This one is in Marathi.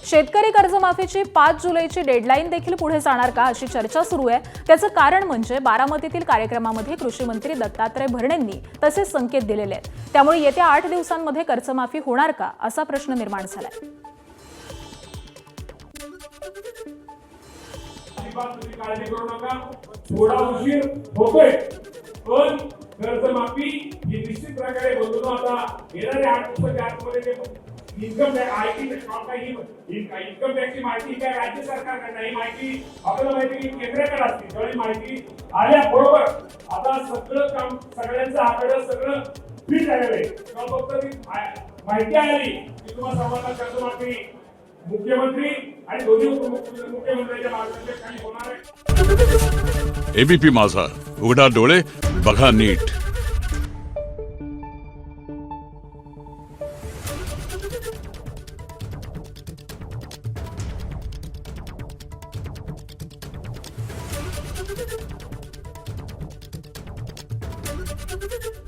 शेतकरी कर्जमाफीची 5 जुलैची डेडलाईन देखील पुढे जाणार का अशी चर्चा सुरू आहे। त्याचं कारण म्हणजे बारामतीतील कार्यक्रमामध्ये कृषी मंत्री दत्तात्रय भरणेंनी तसे संकेत दिलेले आहेत। त्यामुळे येत्या 8 दिवसांमध्ये कर्जमाफी होणार का असा प्रश्न निर्माण झालाय। काळजी करू नका, थोडा उशीर होतोय पण कर्जमाफी ही निश्चित प्रकारे बंधून आता येणाऱ्या 8 दिवसाच्या आतमध्ये इन्कम टॅक्सची माहिती काय राज्य सरकारकडे नाही, माहिती आपल्याला माहिती केंद्राकडे असते। सगळी माहिती आल्याबरोबर आता सगळं काम सगळ्यांचं हाताळलं सगळं फिट झालेलं आहे। फक्त ती माहिती आली की तुम्हाला सर्वांना कर्जमाफी मुख्यमंत्री आणि दोन्ही मुख्यमंत्र्यांच्या मार्गदर्शनाखाली होणार आहे। एबीपी माझा, उघडा डोळे बघा नीट। Thank you.